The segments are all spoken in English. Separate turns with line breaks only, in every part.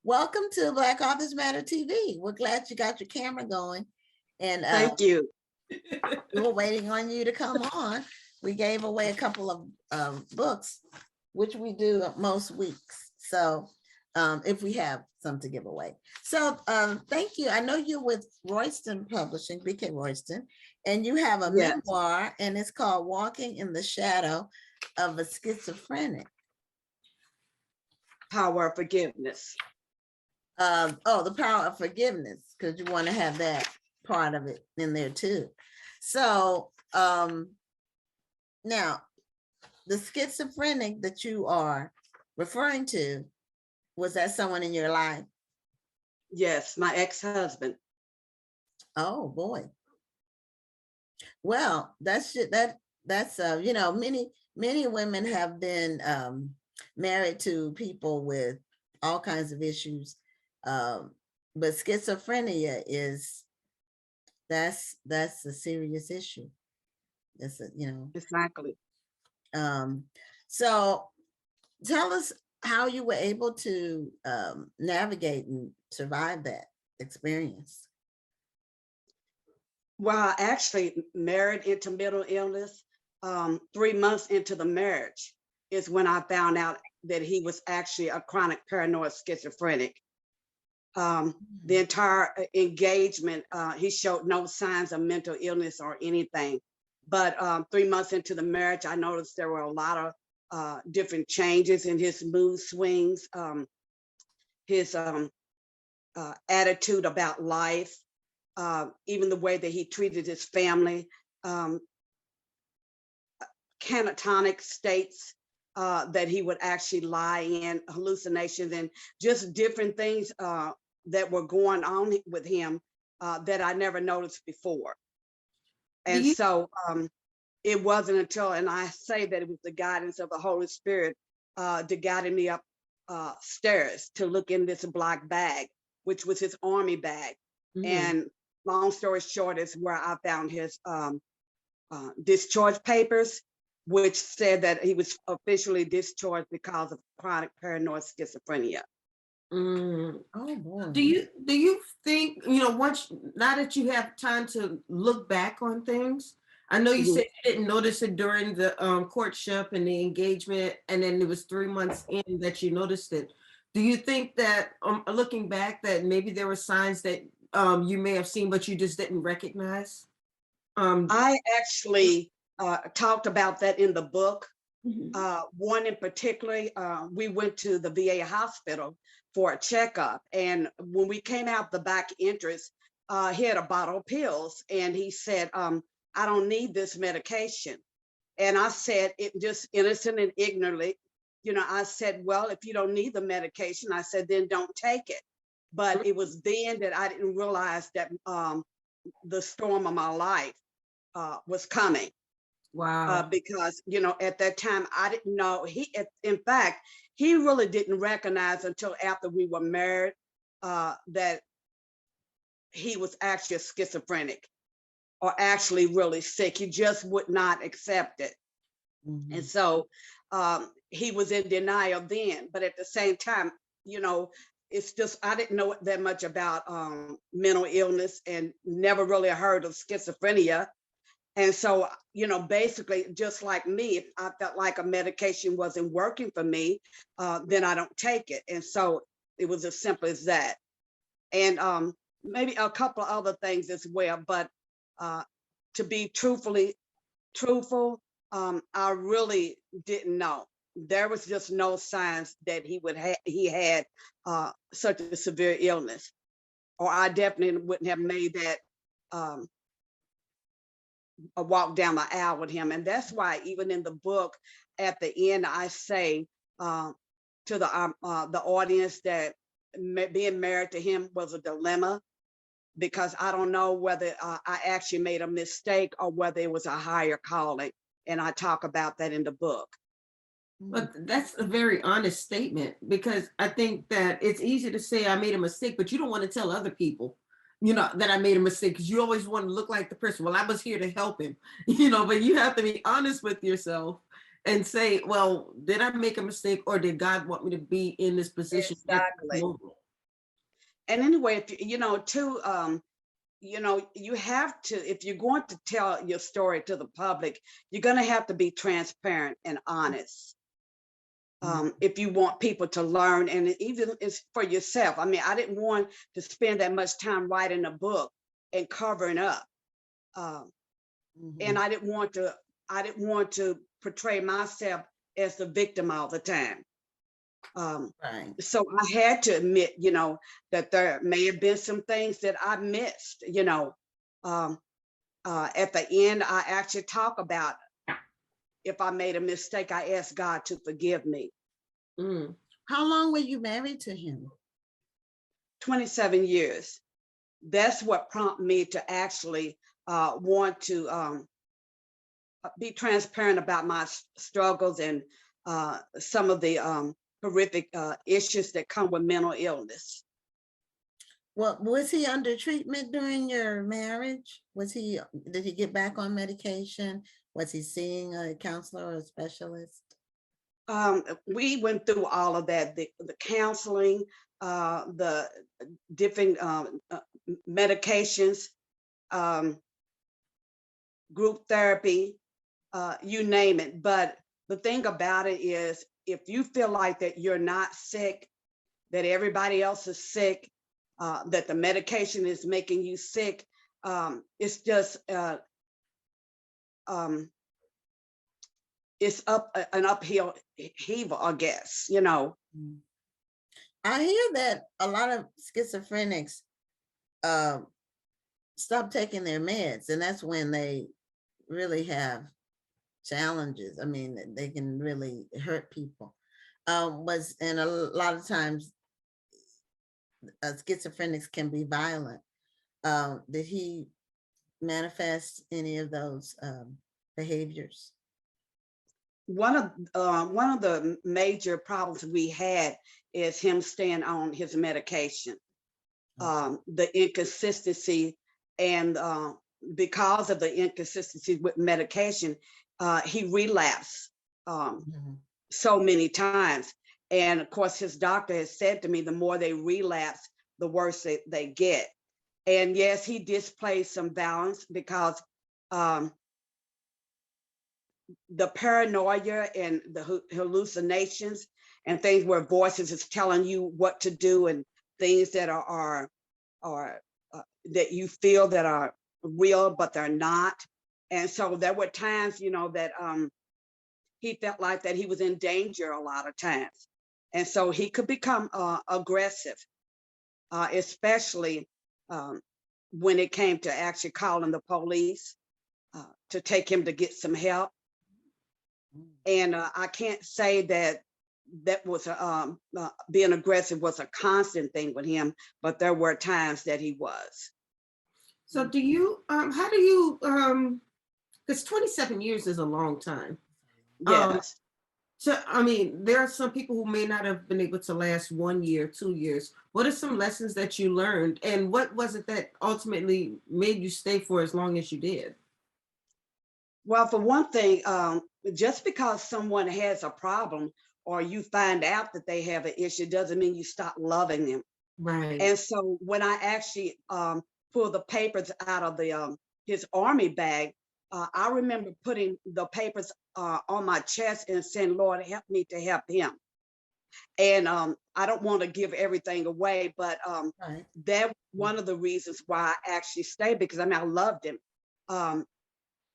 welcome to Black Authors Matter TV. We're glad you got your camera going. And
Thank you.
we were waiting on you to come on. We gave away a couple of books, which we do most weeks. So if we have some to give away. So thank you. I know you're with Royston Publishing, BK Royston, and you have a memoir, and it's called Walking in the Shadow of a Schizophrenic.
Power of Forgiveness.
The power of forgiveness, because you want to have that part of it in there too. So now the schizophrenic that you are referring to, was that someone in your life?
Yes, my ex-husband.
Oh boy. Well, that's you know, many women have been married to people with all kinds of issues, but schizophrenia that's a serious issue. That's
Exactly.
So tell us how you were able to navigate and survive that experience.
Well, I actually married into mental illness. 3 months into the marriage is when I found out that he was actually a chronic paranoid schizophrenic. The entire engagement, he showed no signs of mental illness or anything. But 3 months into the marriage, I noticed there were a lot of different changes in his mood swings, his attitude about life, even the way that he treated his family, catatonic states that he would actually lie in, hallucinations, and just different things that were going on with him that I never noticed before. And so it wasn't until, and I say that it was the guidance of the Holy Spirit that guided me up stairs to look in this black bag, which was his army bag. And long story short is where I found his discharge papers, which said that he was officially discharged because of chronic paranoid schizophrenia.
Oh boy.
Do you think, once, now that you have time to look back on things, I know you said you didn't notice it during the courtship and the engagement, and then it was 3 months in that you noticed it. Do you think that looking back that maybe there were signs that you may have seen but you just didn't recognize?
I actually talked about that in the book. One in particular, we went to the VA hospital for a checkup, and when we came out the back entrance, he had a bottle of pills, and he said, I don't need this medication. And I said, it just innocent and ignorantly, I said, well, if you don't need the medication, I said, then don't take it. But it was then that I didn't realize that the storm of my life was coming.
Wow.
Because, at that time, I didn't know, in fact, he really didn't recognize until after we were married that he was actually a schizophrenic or actually really sick. He just would not accept it. And so he was in denial then, but at the same time, it's just, I didn't know that much about mental illness and never really heard of schizophrenia. And so, basically, just like me, if I felt like a medication wasn't working for me, then I don't take it. And so it was as simple as that. And maybe a couple of other things as well. But to be truthful, I really didn't know. There was just no signs that he had such a severe illness, or I definitely wouldn't have made that a walk down the aisle with him. And that's why even in the book, at the end, I say to the audience that being married to him was a dilemma, because I don't know whether I actually made a mistake or whether it was a higher calling. And I talk about that in the book.
But that's a very honest statement, because I think that it's easy to say I made a mistake, but you don't want to tell other people, that I made a mistake, because you always want to look like the person. Well, I was here to help him, but you have to be honest with yourself and say, well, did I make a mistake, or did God want me to be in this position?
Exactly. And anyway, if you know, too, you know, you have to, if you're going to tell your story to the public, you're going to have to be transparent and honest. If you want people to learn, and even it's for yourself. I mean, I didn't want to spend that much time writing a book and covering up. And I didn't want to portray myself as the victim all the time.
Right.
So I had to admit, you know, that there may have been some things that I missed, you know. At the end, I actually talk about if I made a mistake, I asked God to forgive me.
How long were you married to him?
27 years. That's what prompted me to actually want to be transparent about my struggles and some of the horrific issues that come with mental illness.
Well, was he under treatment during your marriage? Did he get back on medication? Was he seeing a counselor or a specialist?
We went through all of that, the counseling, the different medications, group therapy, you name it. But the thing about it is, if you feel like that you're not sick, that everybody else is sick, that the medication is making you sick, it's just it's an uphill heaver, I guess, you know.
I hear that a lot of schizophrenics stop taking their meds, and that's when they really have challenges. I mean, they can really hurt people. And a lot of times schizophrenics can be violent. Did he manifest any of those behaviors?
One of the major problems we had is him staying on his medication. The inconsistency, and because of the inconsistency with medication, he relapsed so many times. And of course, his doctor has said to me, the more they relapse, the worse they get. And yes, he displays some balance because the paranoia and the hallucinations and things where voices is telling you what to do, and things that are that you feel that are real, but they're not. And so there were times, you know, that he felt like that he was in danger a lot of times. And so he could become aggressive, especially when it came to actually calling the police to take him to get some help. And I can't say that was being aggressive was a constant thing with him, but there were times that he was.
So do you, how do you, because 27 years is a long time.
Yes.
So, I mean, there are some people who may not have been able to last 1 year, 2 years. What are some lessons that you learned? And what was it that ultimately made you stay for as long as you did?
Well, for one thing, just because someone has a problem or you find out that they have an issue doesn't mean you stop loving them.
Right.
And so when I actually pulled the papers out of the his army bag, I remember putting the papers on my chest and saying, Lord, help me to help him. And I don't want to give everything away, but that one of the reasons why I actually stayed, because I mean, I loved him.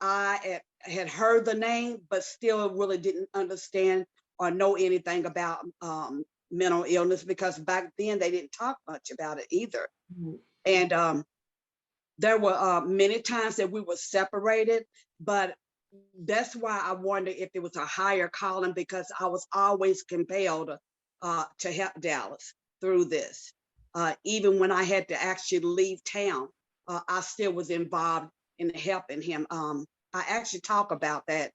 I had heard the name, but still really didn't understand or know anything about mental illness, because back then they didn't talk much about it either. And there were many times that we were separated, but that's why I wonder if there was a higher calling, because I was always compelled to help Dallas through this. Even when I had to actually leave town, I still was involved in helping him. I actually talk about that,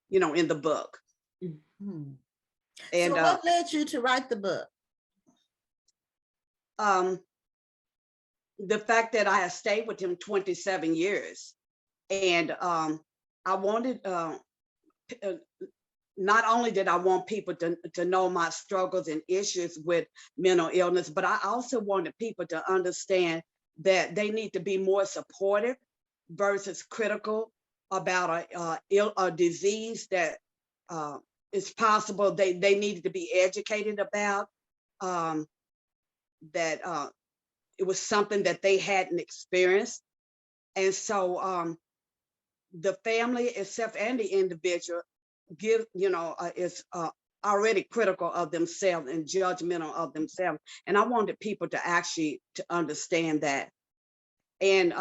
you know, in the book.
And
And
so what led you to write the book?
The fact that I had stayed with him 27 years, and I wanted not only did I want people to know my struggles and issues with mental illness, but I also wanted people to understand that they need to be more supportive versus critical about a disease that is possible. They needed to be educated about, that it was something that they hadn't experienced. And so the family itself and the individual is already critical of themselves and judgmental of themselves. And I wanted people to actually to understand that. And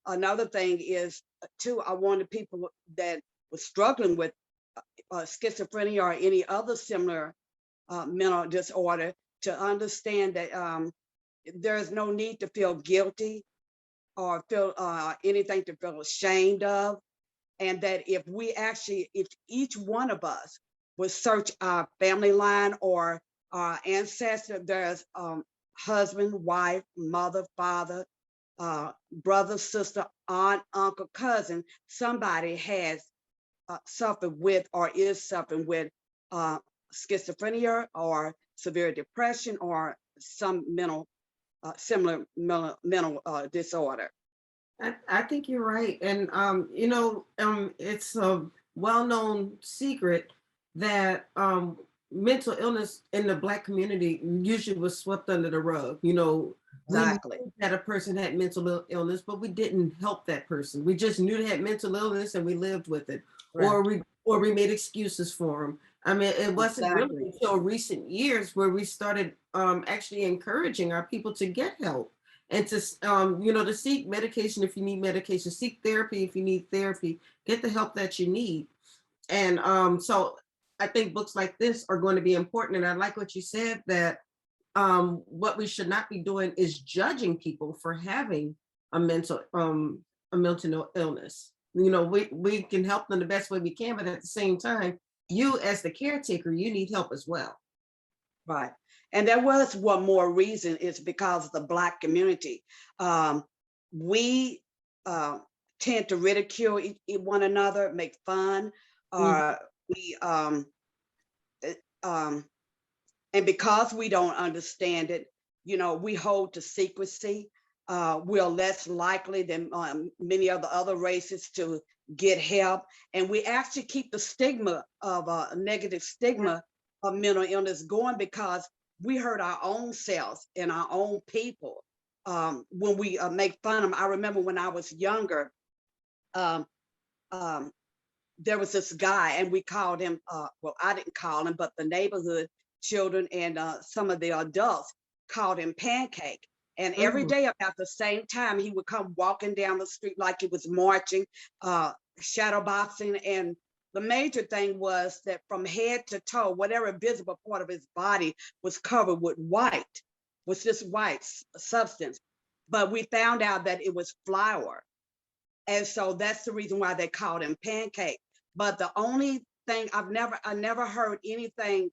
another thing is too, I wanted people that were struggling with schizophrenia or any other similar mental disorder to understand that there is no need to feel guilty or feel anything to feel ashamed of. And that if each one of us would search our family line or our ancestor, there's husband, wife, mother, father, brother, sister, aunt, uncle, cousin, somebody has suffered with or is suffering with schizophrenia or severe depression or some similar mental disorder.
I think you're right. And, it's a well-known secret that mental illness in the Black community usually was swept under the rug.
Exactly.
We knew that a person had mental illness, but we didn't help that person. We just knew they had mental illness and we lived with it,
Right.
or we made excuses for them. I mean, it wasn't
Exactly.
really until recent years where we started actually encouraging our people to get help and to to seek medication if you need medication, seek therapy if you need therapy, get the help that you need. And so I think books like this are going to be important. And I like what you said, that what we should not be doing is judging people for having a mental illness. We can help them the best way we can, but at the same time, you as the caretaker, you need help as well.
Right. And there was one more reason, is because of the Black community. We tend to ridicule one another, make fun, we and because we don't understand it, we hold to secrecy. We're less likely than many of the other races to get help. And we actually keep the stigma of a negative stigma of mental illness going, because we hurt our own selves and our own people when we make fun of them. I remember when I was younger, there was this guy, and we called him, well, I didn't call him, but the neighborhood children and some of the adults called him Pancake. And every day about the same time, he would come walking down the street like he was marching, shadow boxing. And the major thing was that from head to toe, whatever visible part of his body was covered with white, was this white substance. But we found out that it was flour. And so that's the reason why they called him Pancake. But the only thing I never heard anything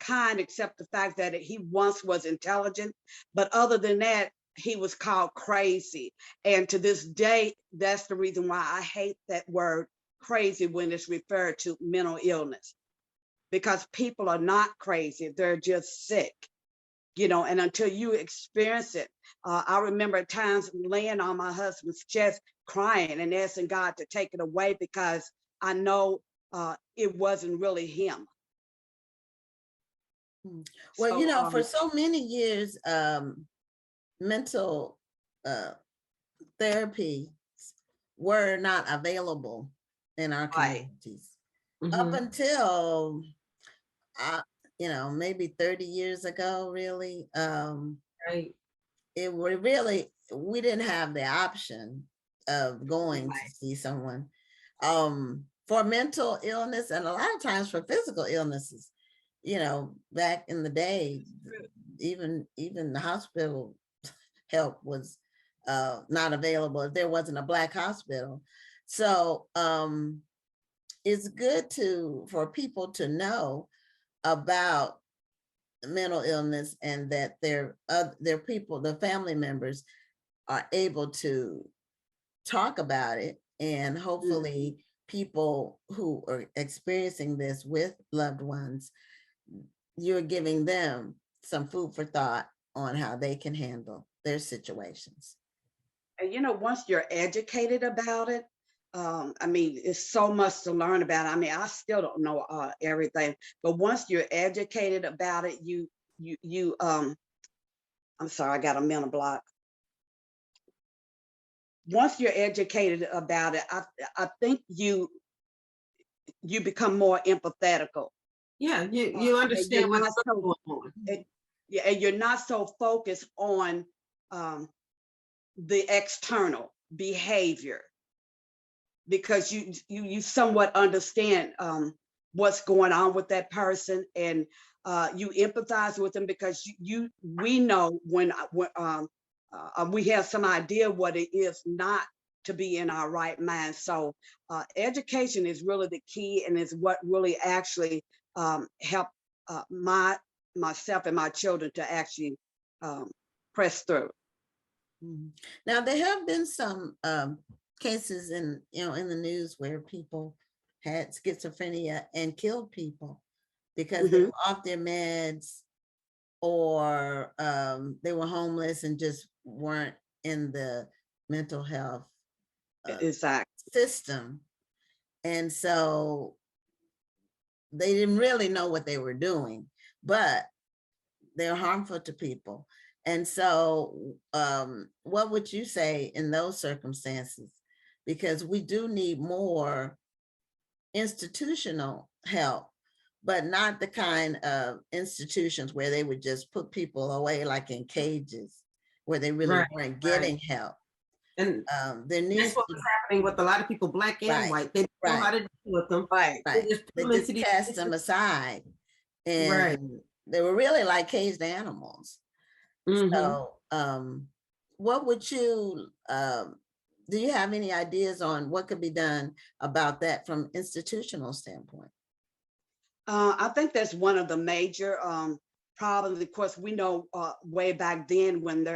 kind, except the fact that he once was intelligent. But other than that, he was called crazy. And to this day, that's the reason why I hate that word crazy when it's referred to mental illness, because people are not crazy, they're just sick. And until you experience it, I remember at times laying on my husband's chest, crying and asking God to take it away, because I know it wasn't really him.
Well,
So,
for so many years, mental therapies were not available in our
Right.
communities up until maybe 30 years ago, really.
Right.
We didn't have the option of going to see someone for mental illness, and a lot of times for physical illnesses. Back in the day, even the hospital help was not available if there wasn't a Black hospital. So it's good for people to know about mental illness, and that their people, the family members, are able to talk about it, and hopefully people who are experiencing this with loved ones, you're giving them some food for thought on how they can handle their situations.
And once you're educated about it, I mean, it's so much to learn about. I mean, I still don't know everything, but once you're educated about it, I'm sorry, I got a mental block. Once you're educated about it, I think you become more empathetical.
Yeah, you
And
understand what's going on.
yeah, and you're not so focused on the external behavior, because you somewhat understand what's going on with that person, and you empathize with them, because we know when we have some idea what it is not to be in our right mind. So education is really the key, and is what really actually helped myself and my children to actually press through.
Now, there have been some cases in the news where people had schizophrenia and killed people because they were off their meds, or they were homeless and just weren't in the mental health
Exactly.
system. And so they didn't really know what they were doing, but they're harmful to people. And so what would you say in those circumstances? Because we do need more institutional help, but not the kind of institutions where they would just put people away like in cages, where they really weren't getting help.
And
there needs
that's what was happening with a lot of people, black and white. They didn't know how to deal with them.
They just cast them aside, and they were really like caged animals. So what would you do you have any ideas on what could be done about that from institutional standpoint?
I think that's one of the major problems. Of course, we know way back then, when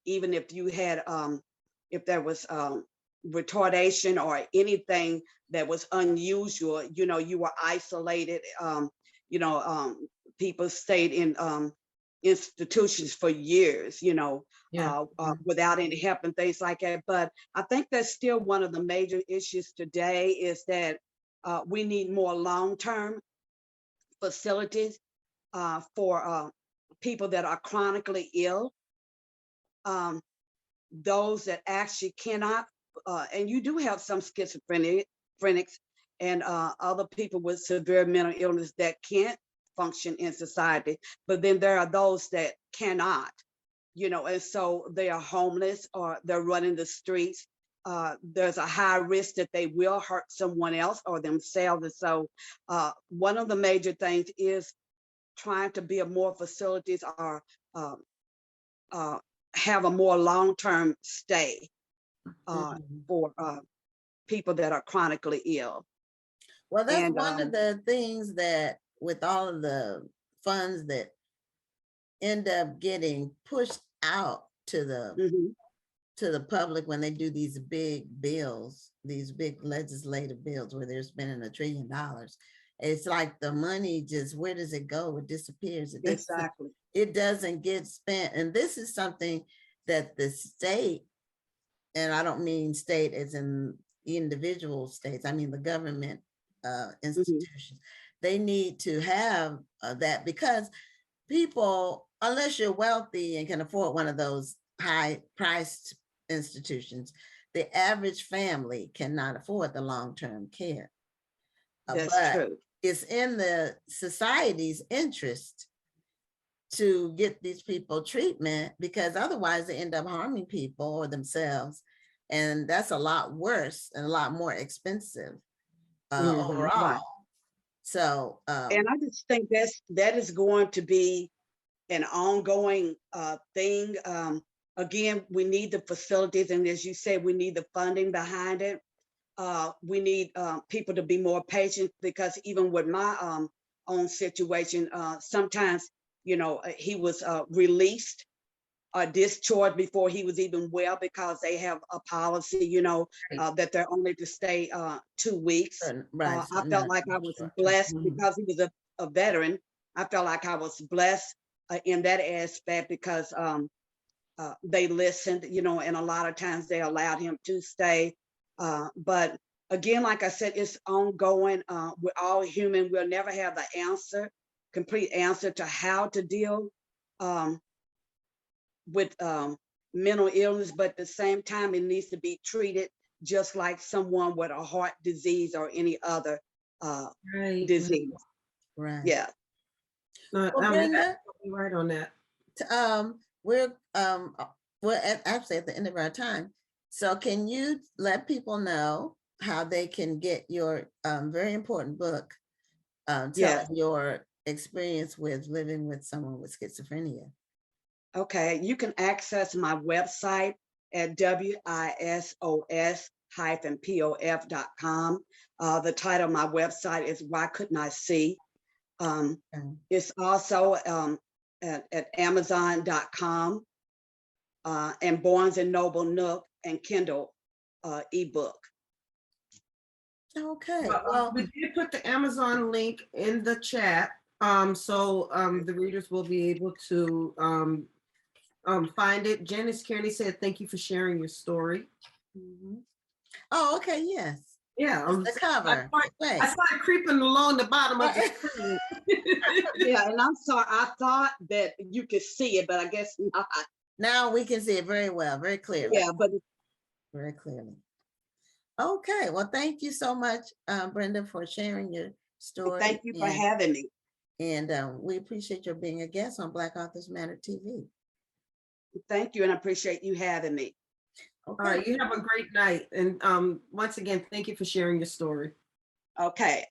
even if you had if there was retardation or anything that was unusual, you were isolated. People stayed in institutions for years, without any help and things like that. But I think that's still one of the major issues today, is that we need more long-term facilities for people that are chronically ill, those that actually cannot, and you do have some schizophrenics and other people with severe mental illness that can't function in society, but then there are those that cannot, and so they are homeless, or they're running the streets. There's a high risk that they will hurt someone else or themselves. And so one of the major things is trying to build more facilities, or have a more long-term stay for people that are chronically ill.
Well, that's one of the things that, with all of the funds that end up getting pushed out to the public when they do these big bills, these big legislative bills where they're spending $1 trillion. It's like the money just, where does it go? It disappears.
Exactly.
It doesn't get spent. And this is something that the state, and I don't mean state as in individual states, I mean the government institutions, they need to have that, because people, unless you're wealthy and can afford one of those high priced institutions, the average family cannot afford the long-term care.
That's true.
It's in the society's interest to get these people treatment, because otherwise they end up harming people or themselves. And that's a lot worse and a lot more expensive overall.
Right.
So,
and I just think that is going to be an ongoing thing. Again, we need the facilities, and as you said, we need the funding behind it. We need people to be more patient, because even with my own situation, sometimes, he was released discharged before he was even well, because they have a policy, you know,
Right.
that they're only to stay 2 weeks.
Right.
I felt like I was blessed because he was a veteran. I felt like I was blessed in that aspect, because they listened, you know, and a lot of times they allowed him to stay. But again, like I said, it's ongoing. We're all human. We'll never have the complete answer to how to deal with mental illness, but at the same time, it needs to be treated just like someone with a heart disease or any other
Right.
disease.
Right.
Yeah.
No,
Well, Brenda,
you're right on that.
we're actually at the end of our time. So can you let people know how they can get your very important book, telling your experience with living with someone with schizophrenia?
Okay, you can access my website at WISOS-POF.com. The title of my website is Why Couldn't I See? It's also at Amazon.com and Barnes and Noble, Nook, and Kindle ebook.
Okay.
Well, we did put the Amazon link in the chat, so the readers will be able to find it. Janice Kearney said, "Thank you for sharing your story."
Oh, okay. Yes.
Yeah,
The cover.
I started creeping along the bottom of the screen.
Yeah, and I'm sorry, I thought that you could see it, but I guess not.
Now we can see it very well, very clearly.
Yeah, but
very clearly. Okay, well, thank you so much, Brenda, for sharing your story.
thank you for having me.
And we appreciate your being a guest on Black Authors Matter TV.
Thank you, and I appreciate you having me.
Okay.
All right, you have a great night. And once again, thank you for sharing your story.
Okay.